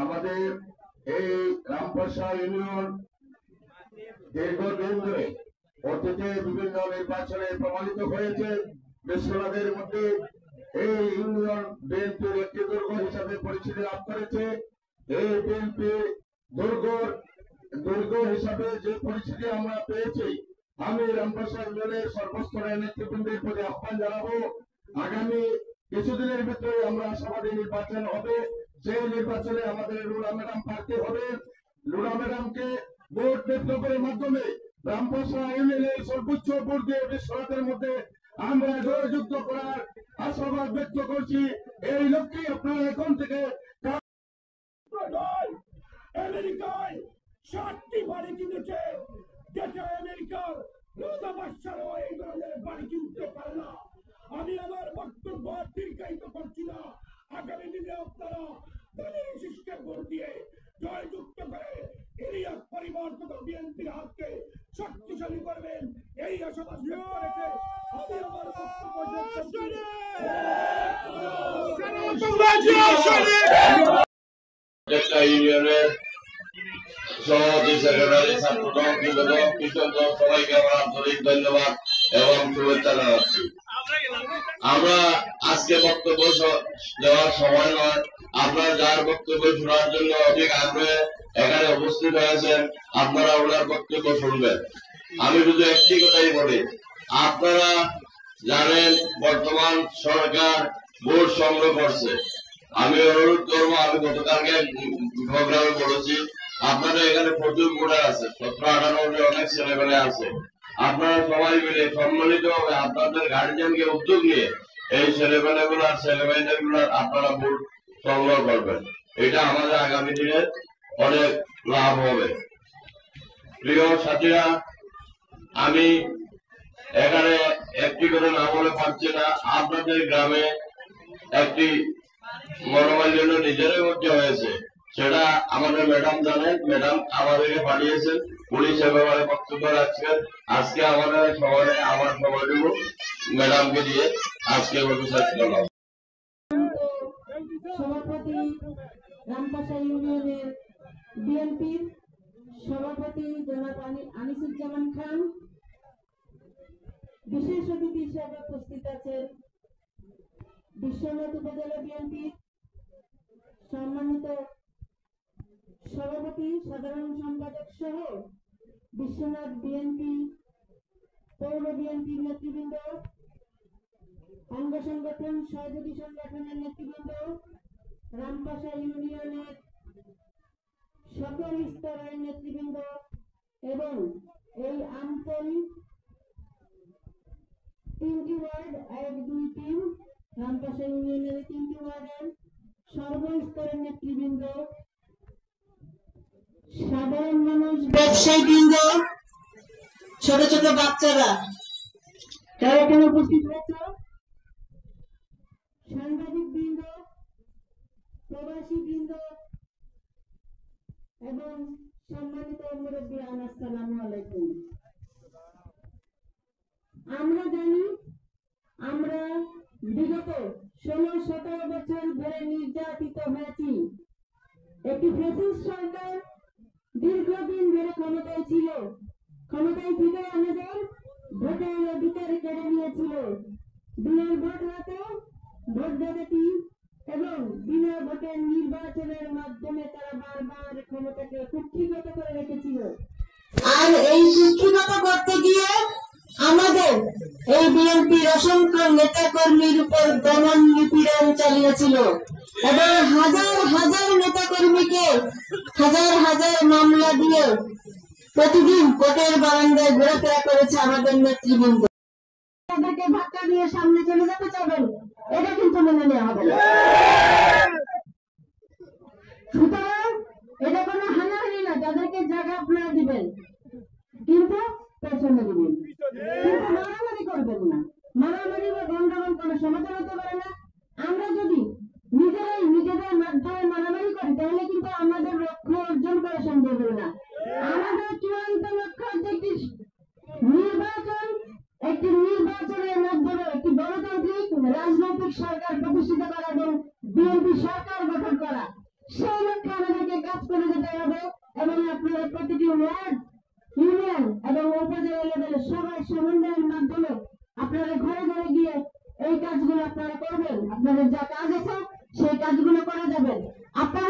আমাদের এই রামপাশা ইউনিয়ন দীর্ঘদিন ধরে অতীতে বিভিন্ন নির্বাচনে প্রমাণিত হয়েছে। বিশ্বনাথের মধ্যে এই ইউনিয়ন বিএনপির একটি দুর্গ হিসাবে পরিচিতি লাভ করেছে। এই বিএনপি দুর্গ হিসাবে যে পরিচিতি আমরা পেয়েছি, আমি রামপাশা ইউনিয়নের সর্বস্তরের নেতৃবৃন্দের প্রতি আহ্বান জানাবো, আগামী কিছুদিনের ভিতরে আমরা আশাবাদী নির্বাচন হবে। সেই নির্বাচনে আমাদের লুলা ম্যাডাম প্রার্থী হবে। লুলা ম্যাডামকে ভোট বিপ্লবের মাধ্যমে রামপাশা ইউনিয়নের সর্বোচ্চ ভোট দিয়ে বিশ্বনাথের মধ্যে আমরা জয়যুক্ত করার আশাবাদ ব্যক্ত করছি। এই লক্ষ্যে আপনারা এখন থেকে আমেরিকায় 7টি বাড়ি কিনেছে, যেটা আমেরিকার লোদাবাসারও এই ধরনের বাড়ি কিনতে পারে না। আমি আমার বক্তব্য দীর্ঘায়িত করছি না। আগামী দিনে আপনারা দলের বিশিষ্ট ভোট দিয়ে জয়যুক্ত করে ইলিয়াস পরিবার তথা বিএনপির হাতকে শক্তিশালী করবেন, এই আশাবাদ ব্যক্ত রেখে আমি আমার বক্তব্য শেষ করছি। ইউনিয়নের সভাপতি সেক্রেটারি ছাত্রদল যুবদল কৃষক দল সবাইকে আমার আন্তরিক ধন্যবাদ এবং শুভেচ্ছা জানাচ্ছি। আমরা আজকে বক্তব্য দেওয়ার সময় নয়, আপনারা যার বক্তব্য শোনার জন্য অধিক আগ্রহে এখানে উপস্থিত হয়েছেন, আপনারা ওনার বক্তব্য শুনবেন। আমি শুধু একটি কথাই বলি, আপনারা জানেন বর্তমান সরকার ভোট সংগ্রহ করছে। আমি অনুরোধ করবো, আমি গতকালকে প্রোগ্রামে বলেছি, আপনাদের এখানে প্রচুর ভোটার আছে, 17-18 অনেক ছেলেমেয়ে আছে। আপনারা সবাই মিলে সম্মিলিত হবে আপনাদের গার্জিয়ানকে উদ্যোগ নিয়ে এই ছেলেমেয়েদের গুলার আপনারা ভোট সংগ্রহ করবেন। এটা আমাদের আগামী দিনে অনেক লাভ হবে। প্রিয় সাথীরা, আমি এখানে একটি করে না বলে পারছি না। আপনাদের গ্রামে একটি মনোমালিন্য নিজের মধ্যে হয়েছে, সেটা আমাদের ম্যাডাম জানেন। ম্যাডাম আমাদেরকে পাঠিয়েছেন, পুলিশ ব্যাপারে বক্তব্য রাখছেন। আজকে আমাদের শহরে আমার সময়টুকু ম্যাডামকে দিয়ে আজকে শেষ করলাম। সভাপতি রামপাশা ইউনিয়নের বিএনপির সভাপতি জনাব আনিসুজ্জামান খান, বিশেষ অতিথি হিসেবে উপস্থিত আছেন বিশ্বনাথ উপজেলা বিএনপির সম্মানিত সভাপতি, সাধারণ সম্পাদক সহ বিশ্বনাথ বিএনপি পৌর বিএনপির নেতৃবৃন্দ, অঙ্গ সংগঠন সহযোগী সংগঠনের নেতৃবৃন্দ, রামপাশা ইউনিয়নের সকল স্তরের নেতৃবৃন্দ এবং এই আমতল 3টি ওয়ার্ড 1, 2, 3 রামপাশা ইউনিয়নের 3টি ওয়ার্ডের সর্বস্তরের নেতৃবৃন্দ, সাধারণ মানুষ, ব্যবসায়ী বৃন্দ, ছোট ছোট বাচ্চারা যারা এখানে উপস্থিত হয়েছে, সাংবাদিক বৃন্দ, প্রবাসী বৃন্দ এবং সম্মানিত মুরব্বিয়ান, আসসালামু আলাইকুম। আমরা জানি আমরা বিগত 16-17 বছর ধরে নির্যাতিত হয়েছি। একটি ফ্যাসিস্ট সরকার দীর্ঘদিন ধরে ক্ষমতায় ছিল, ক্ষমতায় থেকে আমাদের ভোটের অধিকার কেড়ে নিয়েছিল। বিনা ভোট হাতে ভোট ডাকাতি এবং বিনা ভোটের নির্বাচনের মাধ্যমে তারা বারবার ক্ষমতাকে কুক্ষিগত করে রেখেছিল। আর এই কুক্ষিগত করতে গিয়ে আমাদের এই বিএনপির অসংখ্য নেতা কর্মীর উপর দমন নিপীড়ন চালিয়েছিল এবং হাজার হাজার নেতা কর্মীকে হাজার হাজার মামলা দিয়ে প্রতিদিন কোর্টের বারান্দায় ঘোরাফেরা করেছে আমাদের নেতৃবৃন্দ। তাদেরকে ধাক্কা দিয়ে সামনে চলে যেতে চাবেন, এটা কিন্তু মেনে নেওয়া হবে না। সুতরাং এটা কোনো হানাহানি না, যাদেরকে জায়গা আপনারা দিবেন কিন্তু পেছনে দিবেন, কিন্তু মারামারি করবেন না। মারামারি বা গন্ডগোল কোনো সমাধান হতে পারে না। আমরা যদি নিজেদের মাধ্যমে মারামারি করি তাহলে কিন্তু আমাদের লক্ষ্য অর্জন করা সম্ভব হবে না। আমাদের চূড়ান্ত লক্ষ্য হচ্ছে একটি নির্বাচনের মাধ্যমে একটি গণতান্ত্রিক রাজনৈতিক সরকার প্রতিষ্ঠিত করা এবং বিএনপি সরকার গঠন করা। দাঁড়াবো এবং আপনারা প্রতিটি ওয়ার্ড, ইউনিয়ন এবং উপজেলা লেভেলে সবাই সমন্বয়ের মাধ্যমে আপনারা ঘরে ঘরে গিয়ে এই কাজগুলো আপনারা করবেন। আপনাদের যা কাজ আছে সেই কাজগুলো করা যাবে। আপনারা